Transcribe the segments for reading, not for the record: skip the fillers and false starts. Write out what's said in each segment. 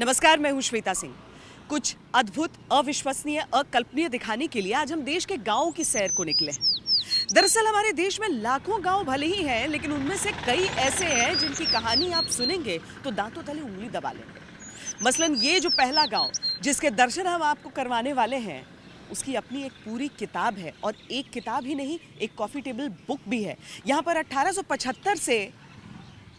नमस्कार, मैं हूं श्वेता सिंह। कुछ अद्भुत, अविश्वसनीय, अकल्पनीय दिखाने के लिए आज हम देश के गांवों की सैर को निकले हैं। दरअसल हमारे देश में लाखों गांव भले ही हैं, लेकिन उनमें से कई ऐसे हैं जिनकी कहानी आप सुनेंगे तो दांतों तले उंगली दबा लेंगे। मसलन ये जो पहला गांव जिसके दर्शन हम आपको करवाने वाले हैं, उसकी अपनी एक पूरी किताब है, और एक किताब ही नहीं, एक कॉफी टेबल बुक भी है। यहाँ पर 1875 से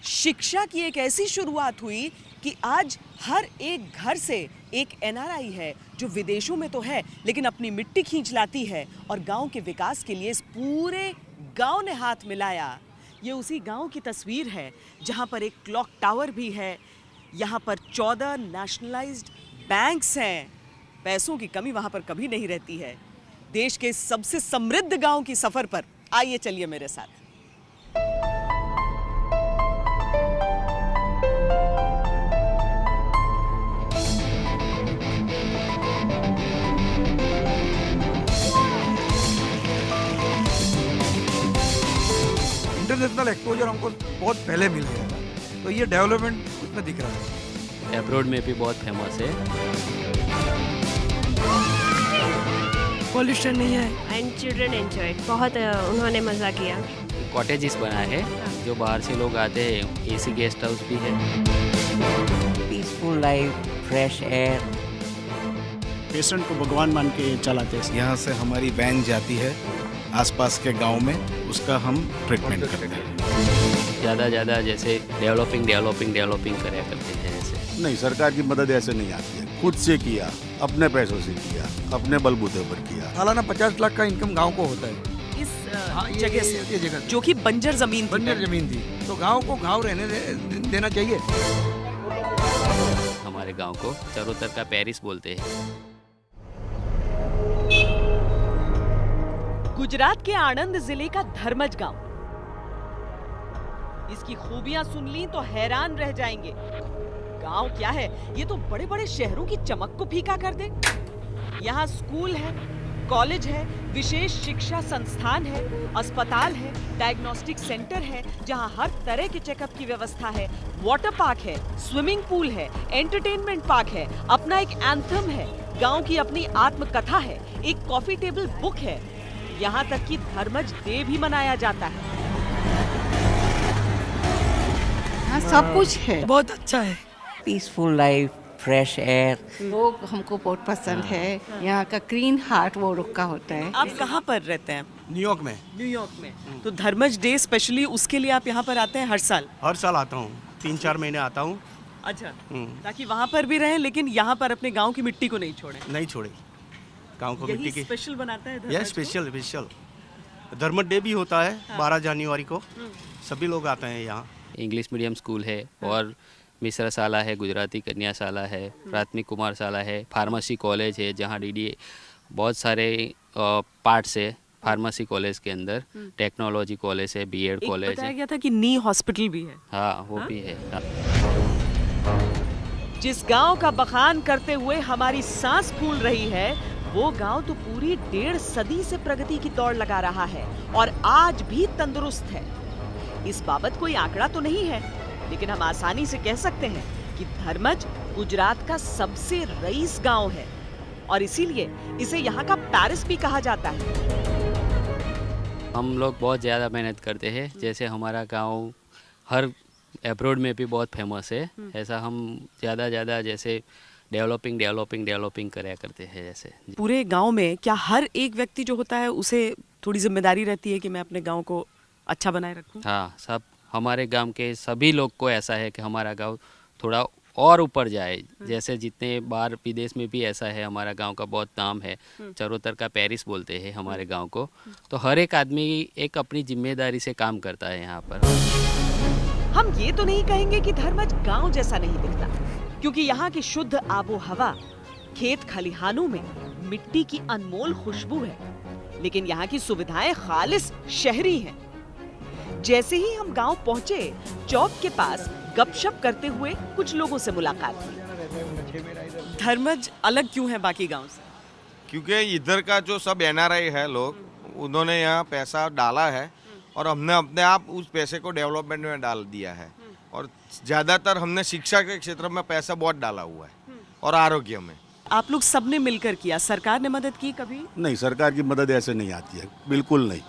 शिक्षा की एक ऐसी शुरुआत हुई कि आज हर एक घर से एक एनआरआई है जो विदेशों में तो है, लेकिन अपनी मिट्टी खींच लाती है और गांव के विकास के लिए इस पूरे गांव ने हाथ मिलाया। ये उसी गांव की तस्वीर है जहां पर एक क्लॉक टावर भी है। यहां पर 14 नेशनलाइज्ड बैंक्स हैं। पैसों की कमी वहां पर कभी नहीं रहती है। देश के सबसे समृद्ध गांव की सफर पर आइए, चलिए मेरे साथ। इंटरनेशनल एक्सपोजर हमको बहुत पहले मिल गया था, तो ये डेवलपमेंट उसमें दिख रहा है। अब्रॉड में भी बहुत फेमस है। पॉल्यूशन नहीं है एंड चिल्ड्रन एंजॉय, बहुत उन्होंने मज़ा किया। कॉटेजेस बना है, जो बाहर से लोग आते हैं, एसी गेस्ट हाउस भी है। Peaceful life, fresh air. Patient को भगवान मान के चलाते हैं। यहाँ से हमारी वैन जाती है आसपास के गांव में, उसका हम ट्रीटमेंट करते हैं। ज़्यादा जैसे डेवलपिंग कराया करते हैं ऐसे। नहीं, सरकार की मदद ऐसे नहीं आती है। खुद से किया, अपने पैसों से किया, अपने बलबूते पर किया। सालाना 50 लाख का इनकम गांव को होता है इस ये जगह से, ये जगह जो कि बंजर जमीन थी, तो गांव को गांव रहने देना चाहिए। हमारे गांव को चरोतर का पेरिस बोलते हैं। गुजरात के आणंद जिले का धर्मज गांव। इसकी खूबियां सुन ली तो हैरान रह जाएंगे। गांव क्या है, ये तो बड़े बड़े शहरों की चमक को फीका कर दे। यहाँ स्कूल है, कॉलेज है, विशेष शिक्षा संस्थान है, अस्पताल है, डायग्नोस्टिक सेंटर है जहाँ हर तरह के चेकअप की व्यवस्था है, वाटर पार्क है, स्विमिंग पूल है, एंटरटेनमेंट पार्क है, अपना एक एंथम है, गांव की अपनी आत्मकथा है, एक कॉफी टेबल बुक है, यहाँ तक कि धर्मज डे भी मनाया जाता है। हाँ, सब कुछ है, बहुत अच्छा है। Peaceful life, fresh air. लोग हमको बहुत पसंद है। यहाँ का क्लीन हार्ट वो रुका होता है। आप कहाँ पर रहते हैं? न्यूयॉर्क में। न्यूयॉर्क में। तो धर्मज डे स्पेशली उसके लिए आप यहाँ पर आते हैं हर साल? हर साल आता हूँ, 3-4 महीने आता हूँ। अच्छा, ताकि वहाँ पर भी रहें, लेकिन यहाँ पर अपने गांव की मिट्टी को नहीं छोड़ें। नहीं छोड़े, गांव को मिट्टी की स्पेशल बनाता है धर्मज यह को? स्पेशल धर्म डे भी होता है 12 जनवरी को। सभी लोग आते हैं यहाँ। इंग्लिश मीडियम स्कूल है और मिश्रा शाला है, गुजराती कन्या शाला है, प्राथमिक कुमार शाला है, फार्मेसी कॉलेज है जहाँ डीडी बहुत सारे पार्ट्स है। फार्मेसी कॉलेज के अंदर टेक्नोलॉजी कॉलेज है, बीएड कॉलेज है। बताया गया था कि नी हॉस्पिटल भी है। हाँ, वो भी है। जिस गांव का बखान करते हुए हमारी सांस फूल रही है, वो गांव तो पूरी 1.5 सदी से प्रगति की दौड़ लगा रहा है और आज भी तंदुरुस्त है। इस बाबत कोई आंकड़ा तो नहीं है, लेकिन हम आसानी से कह सकते हैं कि धर्मज गुजरात का सबसे रईस गांव है और इसीलिए इसे यहाँ का पेरिस भी कहा जाता है। हम लोग बहुत ज़्यादा मेहनत करते हैं। जैसे हमारा गांव हर अब्रॉड में भी बहुत फेमस है, ऐसा हम ज़्यादा जैसे डेवलपिंग कराया करते हैं। जैसे पूरे गांव में क्या हर एक व्यक्ति जो होता है उसे थोड़ी जिम्मेदारी रहती है कि मैं अपने गांव को अच्छा बनाए रखूं? हाँ, सब हमारे गांव के सभी लोग को ऐसा है कि हमारा गांव थोड़ा और ऊपर जाए। जैसे जितने बाहर विदेश में भी ऐसा है, हमारा गांव का बहुत नाम है, चरोतर का पेरिस बोलते हैं हमारे गांव को। तो हर एक आदमी एक अपनी जिम्मेदारी से काम करता है यहाँ पर। हम ये तो नहीं कहेंगे कि धर्मज गांव जैसा नहीं दिखता, क्योंकि यहाँ की शुद्ध आबो हवा, खेत खलिहानों में मिट्टी की अनमोल खुशबू है, लेकिन यहाँ की सुविधाएं खालिस शहरी हैं। जैसे ही हम गांव पहुंचे, चौक के पास गपशप करते हुए कुछ लोगों से मुलाकात हुई। धर्मज अलग क्यों है बाकी गांव से? क्योंकि इधर का जो सब एनआरआई है लोग, उन्होंने यहाँ पैसा डाला है और हमने अपने आप उस पैसे को डेवलपमेंट में डाल दिया है। और ज़्यादातर हमने शिक्षा के क्षेत्र में पैसा बहुत डाला हुआ है और आरोग्य में। आप लोग सबने मिलकर किया, सरकार ने मदद की कभी? नहीं, सरकार की मदद ऐसे नहीं आती है, बिल्कुल नहीं।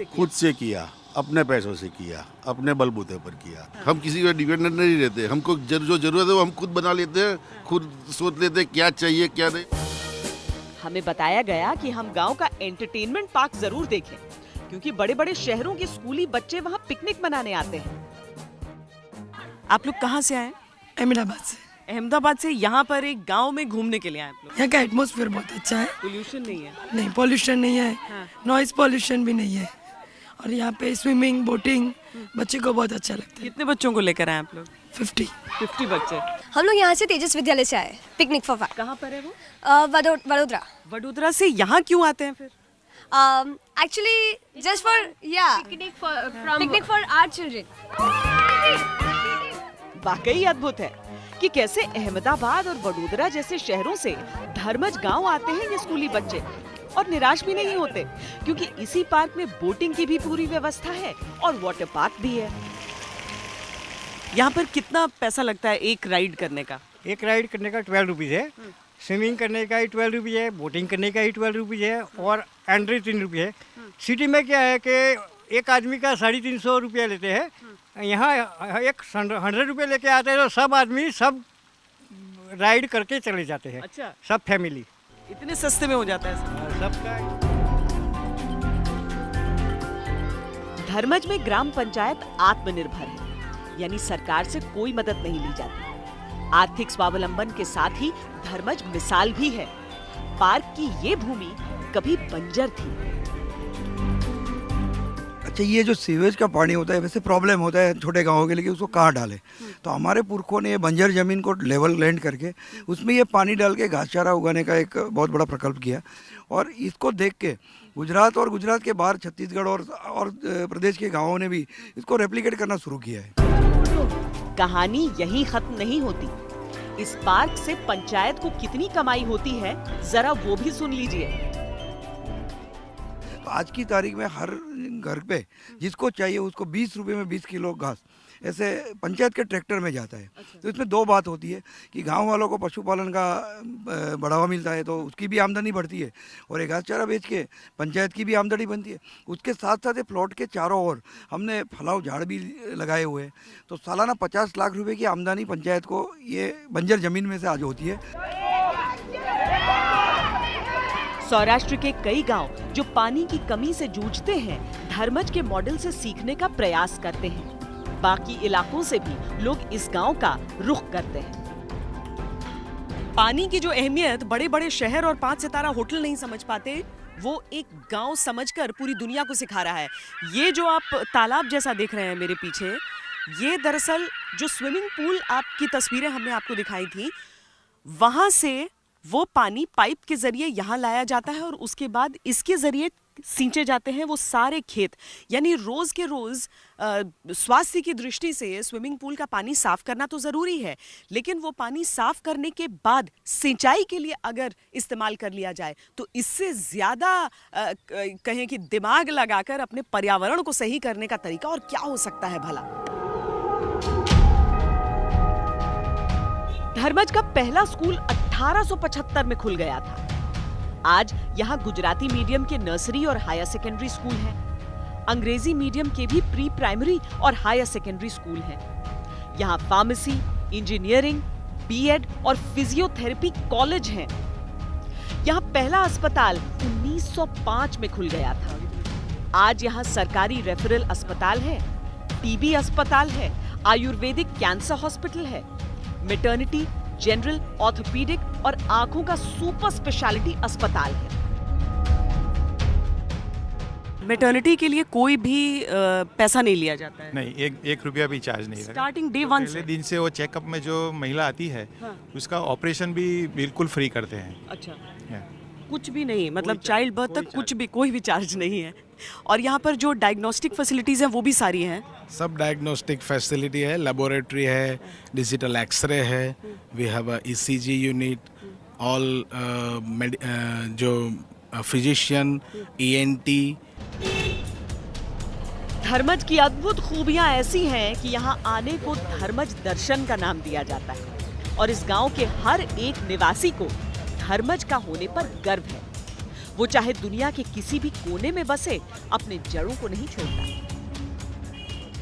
खुद से किया, अपने पैसों से किया, अपने बलबूते पर किया। हम किसी पे डिपेंडेंट नहीं रहते, हमको जो जरूरत है वो हम खुद बना लेते हैं, खुद सोच लेते हैं क्या चाहिए क्या नहीं। हमें बताया गया कि हम गांव का एंटरटेनमेंट पार्क जरूर देखें, क्योंकि बड़े बड़े शहरों के स्कूली बच्चे वहां पिकनिक मनाने आते हैं। आप लोग कहाँ से आए? अहमदाबाद से। अहमदाबाद से यहाँ पर एक गांव में घूमने के लिए आए आप लोग? यहाँ का एटमॉस्फेयर बहुत अच्छा है। पोल्यूशन नहीं है? नहीं, पोल्यूशन नहीं है, नॉइज पोल्यूशन भी नहीं है, और यहाँ पे स्विमिंग, बोटिंग बच्चे को बहुत अच्छा लगता है। कितने बच्चों को लेकर आए आप लोग? 50 बच्चे। हम लोग यहाँ से तेजस विद्यालय से आए, पिकनिक फॉर फन। कहाँ पर है वो? वडोदरा। वडोदरा से यहाँ क्यों आते हैं फिर? Actually, just for picnic for our children. वाकई अद्भुत है कि कैसे अहमदाबाद और वडोदरा जैसे शहरों से धर्मज गांव आते हैं ये स्कूली बच्चे, और निराश भी नहीं होते, क्योंकि इसी पार्क में बोटिंग की भी पूरी व्यवस्था है और वाटर पार्क भी है। यहाँ पर कितना पैसा लगता है एक राइड करने का? एक राइड करने का 12 रुपीज़ है, स्विमिंग करने का ही 12 रुपीज़ है, बोटिंग करने का ही 12 रुपीज़ है, और एंट्री 3 रुपये है। सिटी में क्या है कि एक आदमी का 350 रुपया लेते हैं, यहाँ एक 100 रुपये लेके आते हैं, तो सब आदमी सब राइड करके चले जाते हैं। अच्छा, सब फैमिली। इतने सस्ते में हो जाता है सबका। धर्मज में ग्राम पंचायत आत्मनिर्भर है, यानी सरकार से कोई मदद नहीं ली जाती। आर्थिक स्वावलंबन के साथ ही धर्मज मिसाल भी है। पार्क की ये भूमि कभी बंजर थी। अच्छा, ये जो सीवेज का पानी होता है, वैसे प्रॉब्लम होता है छोटे गांवों के लिए कि उसको कहाँ डालें, तो हमारे पुरखों ने ये बंजर जमीन को लेवल लैंड करके उसमें ये पानी डाल के घास चारा उगाने का एक बहुत बड़ा प्रकल्प किया, और इसको देख के गुजरात और गुजरात के बाहर छत्तीसगढ़ और प्रदेश के गाँवों ने भी इसको रेप्लिकेट करना शुरू किया है। कहानी यही खत्म नहीं होती। इस पार्क से पंचायत को कितनी कमाई होती है, जरा वो भी सुन लीजिए। तो आज की तारीख में हर घर पे जिसको चाहिए उसको 20 रुपए में 20 किलो घास ऐसे पंचायत के ट्रैक्टर में जाता है। तो इसमें दो बात होती है कि गांव वालों को पशुपालन का बढ़ावा मिलता है, तो उसकी भी आमदनी बढ़ती है, और एक घास चारा बेच के पंचायत की भी आमदनी बनती है। उसके साथ साथ ये प्लॉट के चारों ओर हमने फलाव झाड़ भी लगाए हुए हैं, तो सालाना 50 लाख रुपए की आमदनी पंचायत को ये बंजर जमीन में से आज होती है। सौराष्ट्र के कई गांव जो पानी की कमी से जूझते हैं, धर्मज के मॉडल से सीखने का प्रयास करते हैं। बाकी इलाकों से भी लोग इस गांव का रुख करते हैं। पानी की जो अहमियत बड़े बड़े शहर और 5 सितारा होटल नहीं समझ पाते, वो एक गांव समझकर पूरी दुनिया को सिखा रहा है। ये जो आप तालाब जैसा देख रहे हैं मेरे पीछे, ये दरअसल जो स्विमिंग पूल आपकी तस्वीरें हमने आपको दिखाई थी, वहां से वो पानी पाइप के जरिए यहाँ लाया जाता है और उसके बाद इसके जरिए सींचे जाते हैं वो सारे खेत। यानी रोज के रोज स्वास्थ्य की दृष्टि से स्विमिंग पूल का पानी साफ करना तो जरूरी है, लेकिन वो पानी साफ करने के बाद सिंचाई के लिए अगर इस्तेमाल कर लिया जाए तो इससे ज्यादा कहें कि दिमाग लगाकर अपने पर्यावरण को सही करने का तरीका और क्या हो सकता है भला। धर्मज का पहला स्कूल 1875 में खुल गया था। आज यहाँ गुजराती मीडियम के नर्सरी और हायर सेकेंडरी स्कूल हैं। अंग्रेजी मीडियम के भी प्री प्राइमरी और हायर सेकेंडरी स्कूल हैं। यहाँ फार्मेसी, इंजीनियरिंग, बीएड और फिजियोथेरेपी कॉलेज हैं। यहाँ पहला अस्पताल 1905 में खुल गया था। आज यहाँ सरकारी रेफरल अस्पताल है, टीबी अस्पताल है, आयुर्वेदिक कैंसर हॉस्पिटल है, मैटरनिटी, जनरल, ऑर्थोपीडिक और आंखों का सुपर स्पेशलिटी अस्पताल है। मैटरनिटी के लिए कोई भी पैसा नहीं लिया जाता है? नहीं, एक रुपया भी चार्ज नहीं। स्टार्टिंग डे 1 पहले दिन से वो चेकअप में जो महिला आती है, हाँ। उसका ऑपरेशन भी बिल्कुल फ्री करते हैं। अच्छा, कुछ भी नहीं, मतलब चाइल्ड बर्थ तक कुछ भी, कोई भी चार्ज नहीं है। और यहाँ पर जो डायग्नोस्टिक फैसिलिटीज हैं वो भी सारी हैं। सब डायग्नोस्टिक फैसिलिटी है, लेबोरेटरी है, डिजिटल एक्सरे है, we have a ECG unit, all जो फिजिशियन, ईएनटी। धर्मज की अद्भुत खूबियां ऐसी हैं कि यहाँ आने को धर्मज दर्शन का नाम दिया जाता है और इस गांव के हर एक निवासी को धर्मज का होने पर गर्व है। वो चाहे दुनिया के किसी भी कोने में बसे, अपने जड़ों को नहीं छोड़ता।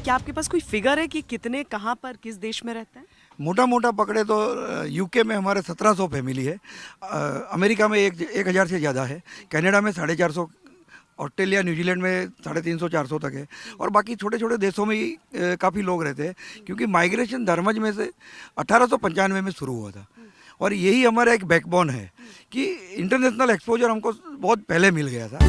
क्या आपके पास कोई फिगर है कि कितने कहां पर किस देश में रहते हैं? मोटा मोटा पकड़े तो यूके में हमारे 1700 फैमिली है, अमेरिका में 1000 से ज़्यादा है, कनाडा में 450, ऑस्ट्रेलिया न्यूजीलैंड में 350-400 तक है और बाकी छोटे छोटे देशों में ही काफ़ी लोग रहते हैं, क्योंकि माइग्रेशन धर्मज में से 1895 में शुरू हुआ था और यही हमारा एक बैकबोन है कि इंटरनेशनल एक्सपोजर हमको बहुत पहले मिल गया था।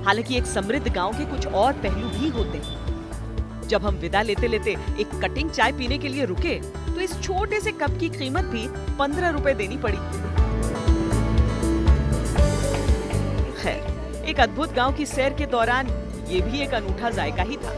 हालांकि एक समृद्ध गांव के कुछ और पहलू भी होते हैं। जब हम विदा लेते लेते एक कटिंग चाय पीने के लिए रुके तो इस छोटे से कप की कीमत भी 15 रुपए देनी पड़ी। खैर, एक अद्भुत गांव की सैर के दौरान ये भी एक अनूठा जायका ही था।